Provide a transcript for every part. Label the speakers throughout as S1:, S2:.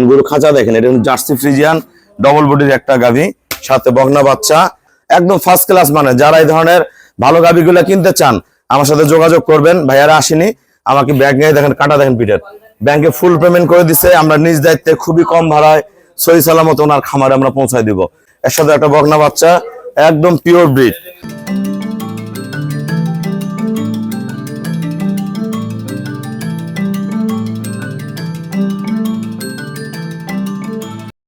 S1: গরু খাঁচা দেখেন, এটা জার্সি ফ্রিজিয়ান ডবল বডির একটা গাভী, সাথে বকনা বাচ্চা, একদম ফার্স্ট ক্লাস। মানে যারা এই ধরনের ভালো গাভীগুলো কিনতে চান আমার সাথে যোগাযোগ করবেন। ভাইয়ারা আসেনি, আমাকে ব্যাগ নিয়ে দেখেন, কাটা দেখেন পিঠের, ব্যাংকে ফুল পেমেন্ট করে দিচ্ছে। আমরা নিজ দায়িত্বে খুবই কম ভাড়ায় সহি সালামত ওনার খামারে আমরা পৌঁছায় দিব। এর সাথে একটা বকনা বাচ্চা, একদম পিওর ব্রিড।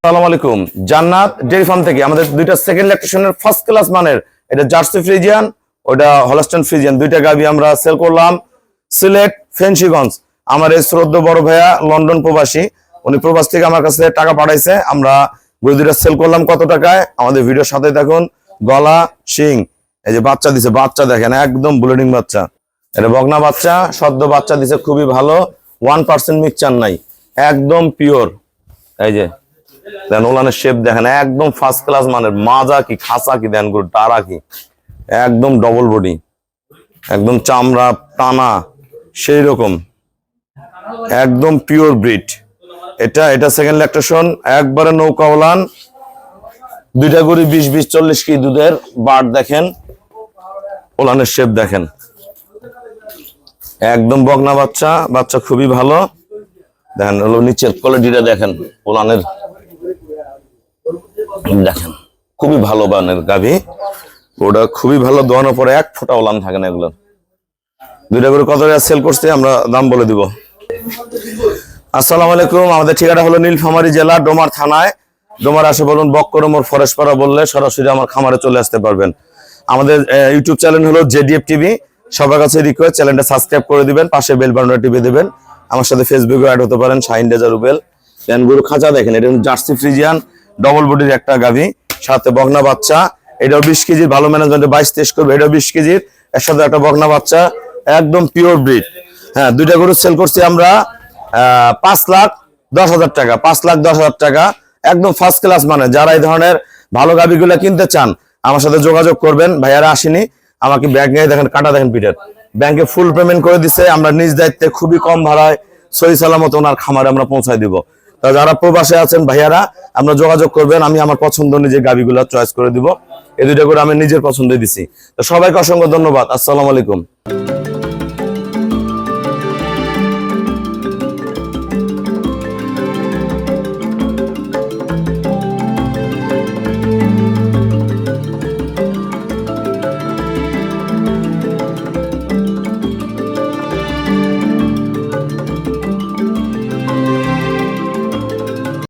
S1: আসসালামু আলাইকুম, জান্নাত ডেইরি ফার্ম থেকে আমাদের দুইটা সেকেন্ড ল্যাকটেশনের ফার্স্ট ক্লাস মানের, এটা জার্সি ফ্রিজিয়ান, ওটা হলস্টাইন ফ্রিজিয়ান, দুইটা গাভী আমরা সেল করলাম সিলেট ফেন্সিগঞ্জ। আমার এই শ্রদ্ধেয় বড় ভাইয়া লন্ডন প্রবাসী, উনি প্রবাস থেকে আমার কাছে টাকা পাঠাইছে। আমরা গরু দুইটা সেল করলাম কত টাকায়, আমাদের ভিডিওর সাথে দেখুন। গলা শিং, এই যে বাচ্চা দিছে, বাচ্চা দেখেন একদম ব্লিডিং বাচ্চা, এটা বকনা বাচ্চা, সদ্য বাচ্চা দিছে, খুবই ভালো, 1% মিক্সচার নাই, একদম পিওর। এই যে দেন ওলানের শেপ দেখেন, একদম ফার্স্ট ক্লাস মানের, মাজা কি খাসা কি দেন গরু, টারা কি, একদম ডবল বডি, একদম চামড়া টানা সেই রকম, একদম পিওর ব্রিড। এটা সেকেন্ড ল্যাকটেশন, একবারে নৌকা ওলান, দুইটা গরু 20-40 কি দুধের বাট দেখেন, ওলানের শেপ দেখেন, একদম বকনা বাচ্চা, বাচ্চা খুবই ভালো। দেখেন হলো নিচের কোয়ালিটিটা দেখেন, ওলানের দেখেন খুবই ভালো বানের গাভী, ওটা খুবই ভালো, দোয়ানোর পরে এক ফোঁটা ওলান থাকে না এগুলো। দুইটা করে কত টাকা সেল করছে আমরা দাম বলে দিব। আসসালামু আলাইকুম, আমাদের ঠিকানা হলো নীলফামারী জেলা ডোমার থানায়। ডোমার আসে বলুন বক্করমোর ফরেস্টপাড়া বললে সরাসরি আমার খামারে চলে আসতে পারবেন। আমাদের ইউটিউব চ্যানেল হলো জেডিএফ টিভি, সবার কাছে রিকোয়েস্ট চ্যানেলটা সাবস্ক্রাইব করে দিবেন, পাশে বেল বাটনটা টিপে দিবেন। আমার সাথে ফেসবুকে অ্যাড হতে পারেন, শাহিন রেজা রুবেল। গরু খাঁচা দেখেন, এটা জার্সি ফ্রিজিয়ান ডবল বডির একটা গাভী, সাথে বকনা বাচ্চা, এটাও 20 কেজির, ভালো ম্যানেজমেন্টে 22-23 করবে, এটাও 20 কেজির, এর সাথে একটা বকনা বাচ্চা, একদম পিওর ব্রিড। হ্যাঁ, দুইটা গরু সেল করছি আমরা 5,10,000 টাকা, 5,10,000 টাকা, একদম ফার্স্ট ক্লাস। মানে যারা এই ধরনের ভালো গাভীগুলো কিনতে চান আমার সাথে যোগাযোগ করবেন। ভাইয়ারা আসেনি, আমাকে ব্যাগ নিয়ে দেখেন, কাটা দেখেন পিঠের, ব্যাংকে ফুল পেমেন্ট করে দিচ্ছে। আমরা নিজ দায়িত্বে খুবই কম ভাড়ায় সহি সালামত ওনার খামারে আমরা পৌঁছায় দিব। তা যারা প্রবাসে আছেন ভাইয়ারা, আমরা যোগাযোগ করবেন, আমি আমার পছন্দ অনুযায়ী গাভীগুলো চয়েস করে দিব। এই দুইটা করে আমি নিজের পছন্দে দিছি। তো সবাইকে অসংখ্য ধন্যবাদ। আসসালামু আলাইকুম।